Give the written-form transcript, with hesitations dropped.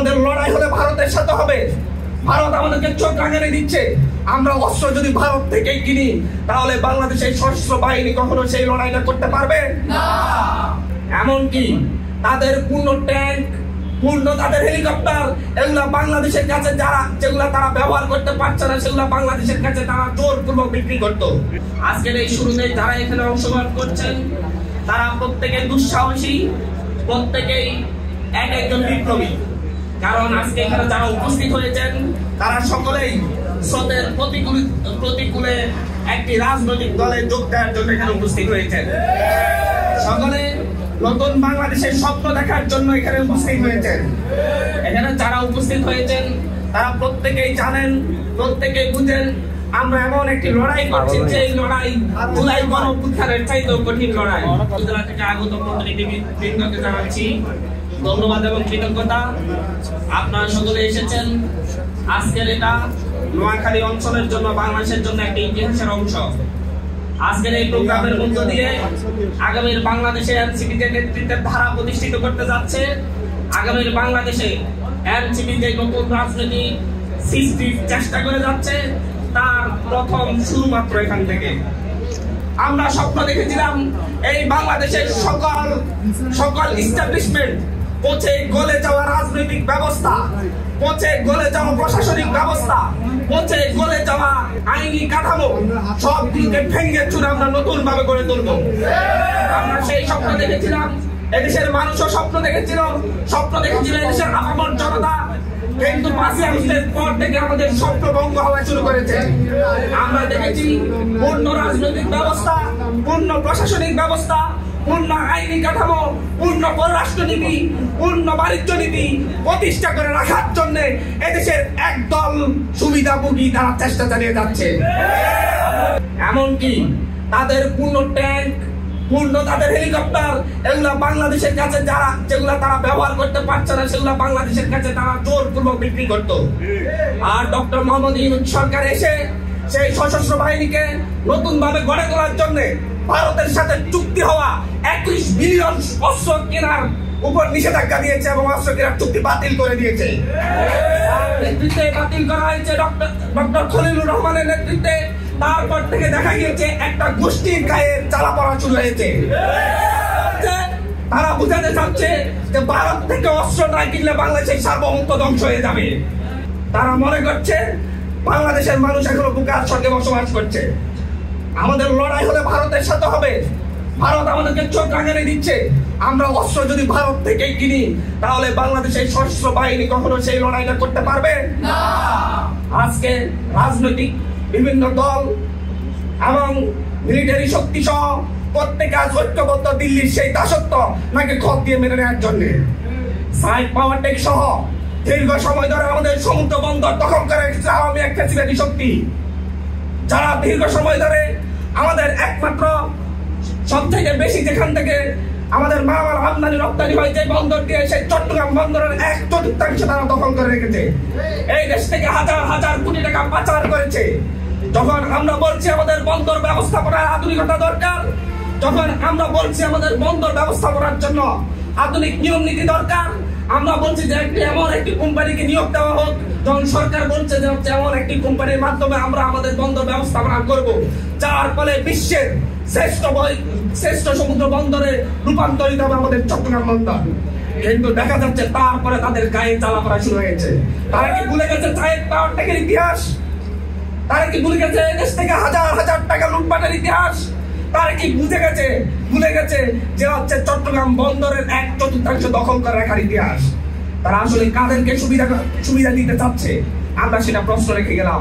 আমাদের লড়াই হলে ভারতের সাথে হবে। ভারত আমাদেরকে চোখ রাঙানি দিচ্ছে। আমরা অস্ত্র যদি ভারত থেকে কিনি তাহলে বাংলাদেশের সশস্ত্র বাহিনী কখনো সেই লড়াইটা করতে পারবে না। এমনকি তাদের পূর্ণ ট্যাঙ্ক, পূর্ণ তাদের হেলিকপ্টার, এগুলা বাংলাদেশের কাছে যেগুলা তারা ব্যবহার করতে পারছে না, সেগুলা বাংলাদেশের কাছে তারা জোরপূর্বক বিক্রি করতো। আজকের এই শুরুতে যারা এখানে অংশগ্রহণ করছেন তারা প্রত্যেকে দুঃসাহসী, প্রত্যেকেই এক একজন বিপ্লবী। কারণ আজকে এখানে যারা উপস্থিত হয়েছেন তারা সকলেই স্রোতের প্রতিকূলে একটি রাজনৈতিক দলে যোগ দেওয়ার জন্য এখানে উপস্থিত হয়েছেন। সকলে নতুন বাংলাদেশের স্বপ্ন দেখার জন্য এখানে উপস্থিত হয়েছেন। এখানে যারা উপস্থিত হয়েছেন তারা প্রত্যেকেই জানেন, প্রত্যেকেই বুঝেন আমরা এমন একটি লড়াই করছি যে এই লড়াই জুলাই গণঅভ্যুত্থানের চাইতেও কঠিন লড়াই। উপজেলা থেকে আগত প্রতিনিধিবৃন্দকে জানাচ্ছি ধন্যবাদ এবং কৃতজ্ঞতা। আপনারা সকলে এসেছেন। আজকের এটা নোয়াখালী অঞ্চলের জন্য, বাংলাদেশের জন্য একটি ইতিহাসের অংশ। আজকের এই প্রোগ্রামের মধ্য দিয়ে আগামীর বাংলাদেশে এনসিপি যে নেতৃত্বের ধারা প্রতিষ্ঠিত করতে যাচ্ছে, আগামীর বাংলাদেশে এনসিপি যে নতুন রাজনীতি সৃষ্টির চেষ্টা করে যাচ্ছে তার প্রথম শুরু মাত্র এখান থেকে। আমরা স্বপ্ন দেখেছিলাম এই বাংলাদেশের সকল ইস্টাবলিশমেন্ট, পচে গলে যাওয়া রাজনৈতিক ব্যবস্থা, পচে গলে যাওয়া প্রশাসনিক ব্যবস্থা, পচে গলে যাওয়া আইনি কাঠামো সবগুলোকে ভেঙে চুরে আমরা নতুন ভাবে গড়ে তুলব। আমরা সেই স্বপ্ন দেখেছিলাম, এদেশের মানুষও স্বপ্ন দেখেছিল এদেশের আপামর জনতা। কিন্তু 5ই আগস্টের পর থেকে আমাদের স্বপ্ন ভঙ্গ হওয়া শুরু করেছে। আমরা দেখেছি পূর্ণ রাজনৈতিক ব্যবস্থা, পূর্ণ প্রশাসনিক ব্যবস্থা, পূর্ণ আইনি কাঠামো, পূর্ণ পররাষ্ট্রনীতি, পূর্ণ বাণিজ্য নীতি প্রতিষ্ঠা করে রাখার জন্য এদেশের একদল সুবিধাভোগী তারা চেষ্টা চালিয়ে যাচ্ছে। এমনকি তাদের পূর্ণ ট্যাঙ্ক, পূর্ণ তাদের হেলিকপ্টার, এগুলা বাংলাদেশের কাছে যেগুলা তারা ব্যবহার করতে পারছে না, সেগুলা বাংলাদেশের কাছে তারা জোরপূর্বক বিক্রি করতো। আর ডক্টর মোহাম্মদ ইউনূস সরকার এসে সেই সশস্ত্র বাহিনীকে নতুন ভাবে গড়ে তোলার জন্য ভারতের সাথে চুক্তি হওয়া 21 বিলিয়ন অস্ত্র কেনার উপর নিষেধাজ্ঞা দিয়েছে এবং অস্ত্র কেনার চুক্তি বাতিল করে দিয়েছে। নেতৃত্বে বাতিল করা হয়েছে ডক্টর খলিলুর রহমানের নেতৃত্বে। তারপর থেকে দেখা গিয়েছে একটা গোষ্ঠীর গায়ে জ্বালা পড়া শুরু হয়েছে। তারা বুঝাতে চাচ্ছে যে ভারত থেকে অস্ত্র না কিনলে বাংলাদেশের সার্বভৌমত্ব ধ্বংস হয়ে যাবে। তারা মনে করছে বাংলাদেশের মানুষ এখনো বুকার সঙ্গে বসবাস করছে। আমাদের লড়াই হলে ভারতের সাথে হবে। ভারত আমাদেরকে চোখ রাঙানি দিচ্ছে। আমরা অস্ত্র যদি ভারত থেকে কিনি তাহলে বাংলাদেশের সশস্ত্র বাহিনী কখনো সেই লড়াইটা করতে পারবে না। আজকে রাজনৈতিক বিভিন্ন দল এবং মিলিটারি শক্তি সহ প্রত্যেকে আজ ঐক্যবদ্ধ দিল্লির সেই দাসত্ব নাকি খত দিয়ে মেনে নেওয়ার জন্য। সাইড পাওয়ার টেক সহ দীর্ঘ সময় ধরে আমাদের সমুদ্র বন্দর দখল করে রেখেছে আওয়ামী এক ফ্যাসিলিটি শক্তি, যারা দীর্ঘ সময় ধরে আমাদের একমাত্র সব থেকে বেশি যেখান থেকে আমাদের মালামাল আমদানি রপ্তানি হয় যে বন্দর দিয়ে সেই চট্টগ্রাম বন্দরের 1/4 তারা দখল করে রেখেছে। এই দেশ থেকে হাজার হাজার কোটি টাকা পাচার করেছে। যখন আমরা বলছি আমাদের বন্দর ব্যবস্থাপনার আধুনিকতা দরকার, যখন আমরা বলছি আমাদের বন্দর ব্যবস্থাপনার জন্য আধুনিক নিয়ম নীতি দরকার, আমরা বলছি যে এমন একটি কোম্পানিকে নিয়োগ দেওয়া হোক, যখন সরকার বলছে যে এমন একটি কোম্পানির মাধ্যমে আমরা আমাদের বন্দর ব্যবস্থাপনা করব, যার ফলে বিশ্বের শ্রেষ্ঠ সমুদ্র বন্দরে রূপান্তরিত হবে আমাদের চট্টগ্রাম বন্দর। কিন্তু দেখা যাচ্ছে তারপরে তাদের গায়ে জ্বালা পড়া শুরু হয়েছে। তারা কি ভুলে গেছে সাইড পাওয়ার টেকের ইতিহাস? তারা কি ভুলে গেছে দেশ থেকে হাজার হাজার টাকা লুটপাটের ইতিহাস? তারা কি ভুলে গেছে যে হচ্ছে চট্টগ্রাম বন্দরের 1/4 দখল করে রাখার ইতিহাস? তারা আসলে কাদেরকে সুবিধা দিতে চাচ্ছে আমরা সেটা প্রশ্ন রেখে গেলাম।